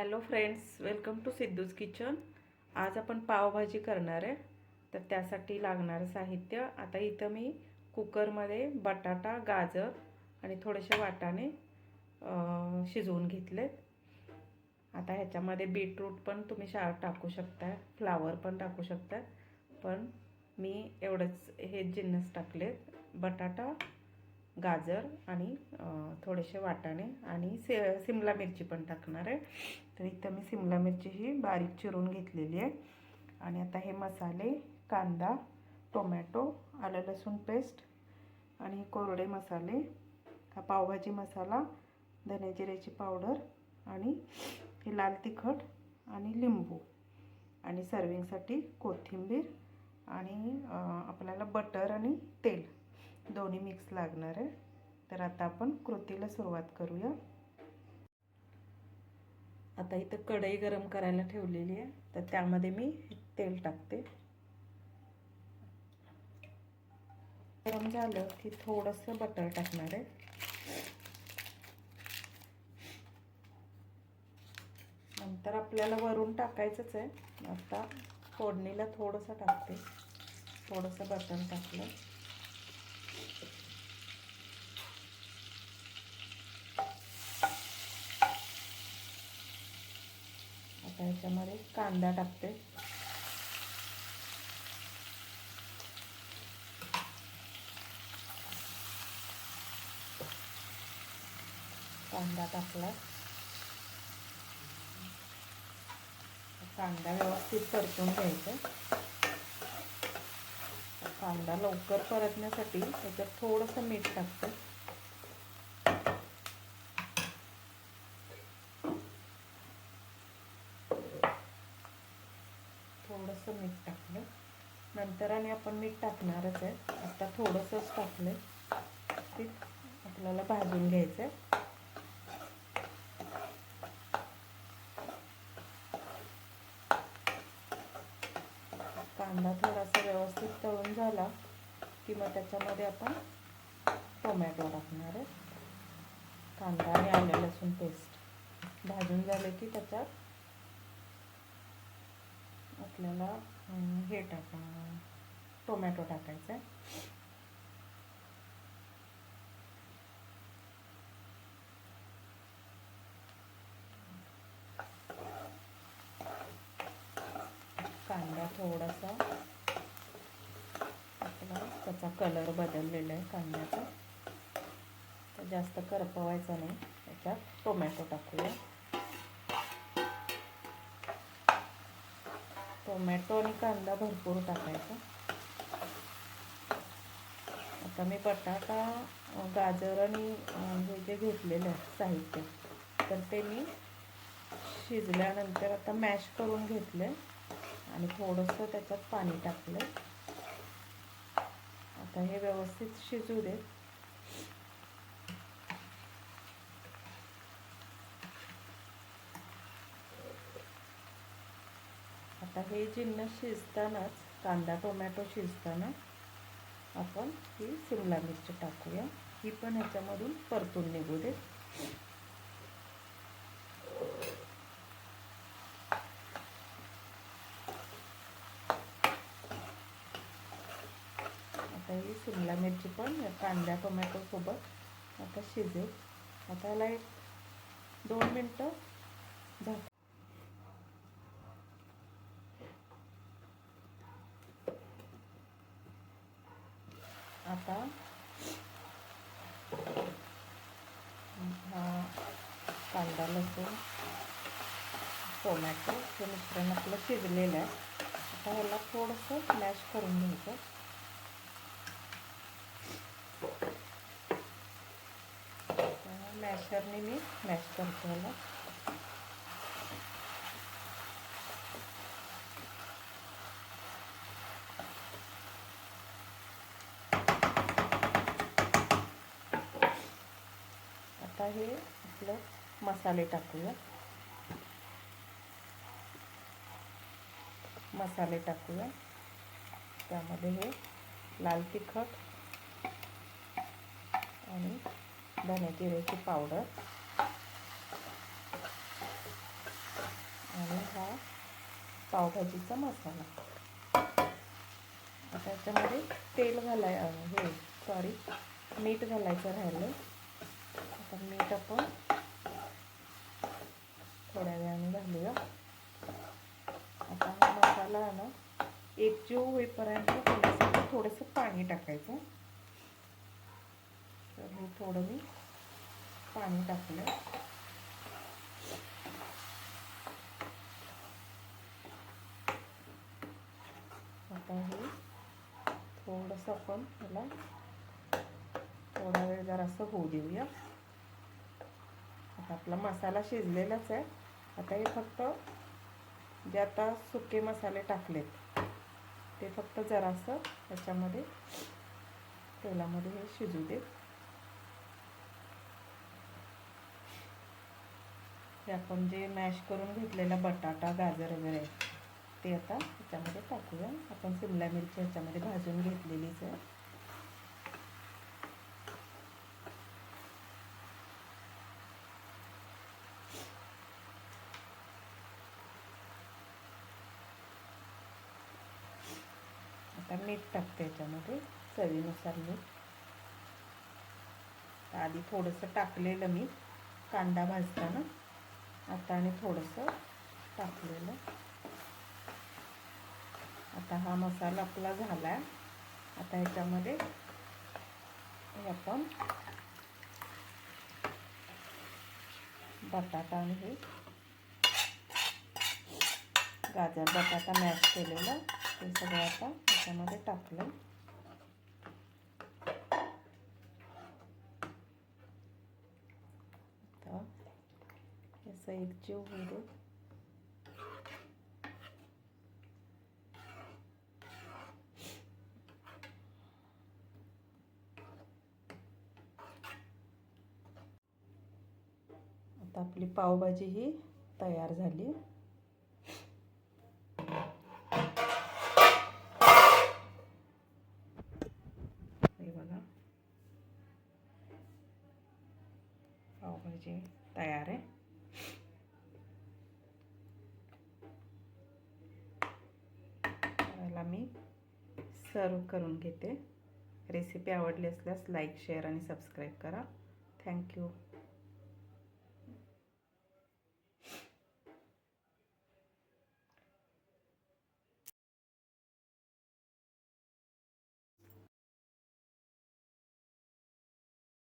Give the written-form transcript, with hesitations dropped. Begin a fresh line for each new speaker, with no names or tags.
Hello friends, welcome to Siddhu's kitchen. आज आपण पावभाजी करणार आहे। तर त्यासाठी लागणारं साहित्य आता इथं मी कुकरमध्ये बटाटा, गाजर आणि थोडेसे वाटाणे शिजवून घेतलेत। आता ह्याच्यामध्ये बीटरूट पण तुम्ही टाकू शकता, फ्लावर पण टाकू शकता, पण मी एवढंच हे जिन्नस टाकलेत, बटाटा, गाजर आणि थोडेसे वाटाणे आणि सिमला मिरची पण टाकणार आहे। तर इथं मी सिमला मिरची ही बारीक चिरून घेतलेली आहे। आणि आता हे मसाले, कांदा, टोमॅटो, आलं लसूण पेस्ट आणि कोरडे मसाले, हा पावभाजी मसाला, धने जिऱ्याची पावडर आणि हे लाल तिखट आणि लिंबू आणि सर्विंगसाठी कोथिंबीर आणि आपल्याला बटर आणि तेल दोन्ही मिक्स लागणार आहे। तर आता आपण कृतीला सुरुवात करूया। आता इथं कढई गरम करायला ठेवलेली आहे, तर त्यामध्ये मी तेल टाकते। गरम झालं की थोडंसं बटर टाकणार आहे। नंतर आपल्याला वरून टाकायचंच आहे। आता फोडणीला थोडंसं टाकते, थोडंसं बटर टाकलं। आता ह्याच्यामध्ये कांदा टाकते, कांदा टाकला। कांदा व्यवस्थित परतून घ्यायचा। कांदा लवकर परतण्यासाठी त्याच्यात थोडंसं मीठ टाकते। थोडंसं मीठ टाकलं, नंतर आणि आपण मीठ टाकणारच आहे। आता थोडंसंच टाकलं, ते आपल्याला भाजून घ्यायचं आहे। कांदा थोडासा व्यवस्थित तळून झाला की मग त्याच्यामध्ये आपण टोमॅटो टाकणार आहे। कांदा आणि आलं लसूण पेस्ट भाजून झाले की त्याच्यात आपल्याला हे टोमॅटो टाकायचा आहे। कांदा थोडासा आपला त्याचा कलर बदललेला आहे कांद्याचा, तर जास्त करपवायचा नाही। त्याच्यात टोमॅटो टाकूया। टोमॅटो आणि कांदा भरपूर टाकायचा। आता मी बटाटा, गाजर आणि हे जे घेतलेलं आहे साहित्य, तर ते मी शिजल्यानंतर आता मॅश करून घेतलं आणि थोडंसं त्याच्यात पाणी टाकलं। आता हे व्यवस्थित शिजू दे। आता हे जिन्नस शिजतानाच, कांदा टोमॅटो शिजताना आपण ही सिमला मिरची टाकूया। ही पण ह्याच्यामधून परतून निघू दे। आता ही सिमला मिरची पण कांदा टोमॅटो सोबत आता शिजेल। आता याला 1-2 मिनटं झाक। आता हा कांदा लसूण टोमॅटो हे मिश्रण आपलं शिजलेलं आहे। आता ह्याला थोडंसं मॅश करून घ्यायचं। मॅशरने मी मॅश करतो ह्याला। आता हे आपलं मसाले टाकूया। त्यामध्ये हे लाल तिखट आणि धने जिऱ्याची पावडर, पावभाजीचा मसाला. आता याच्यामध्ये तेल मीठ घालायचं राहिलं. आता मीठ आपण थोड्या वेळाने घालूया. आता हा मसाला आहे ना एकजीव होईपर्यंत थोडंसं पाणी टाकायचं. तर हे थोडं मी पाणी टाकलं. आता हे थोडंसं आपण ह्याला थोडा वेळ जरासं होऊ देऊया. आता आपला मसाला शिजलेलाच आहे. आता हे फक्त जे आता सुके मसाले टाकलेत ते फक्त जरासं त्याच्यामध्ये तेलामध्ये हे शिजू दे. हे आपण जे मॅश करून घेतलेला बटाटा गाजर वगैरे ते आता ह्याच्यामध्ये टाकूया. आपण शिमला मिरची ह्याच्यामध्ये भाजून घेतलेलीच आहे. आता मीठ टाकते याच्यामध्ये चवीनुसार मीठ. आधी थोडंसं टाकलेलं मी कांदा भाजताना, आता आणि थोडंसं टाकलेलं. आता हा मसाला आपला झाला आहे. आता ह्याच्यामध्ये आपण बटाटा आणि हे गाजर बटाटा मॅश केलेलं ते सगळं आता ह्याच्यामध्ये टाकलं. आता याचा एकजीव होऊ दे. आता आपली पावभाजी ही तयार झाली. हे बघा पावभाजी तयार आहे. याला मी सर्व करून घेते. रेसिपी आवडली असल्यास लाईक, शेअर आणि सबस्क्राईब करा. थँक्यू.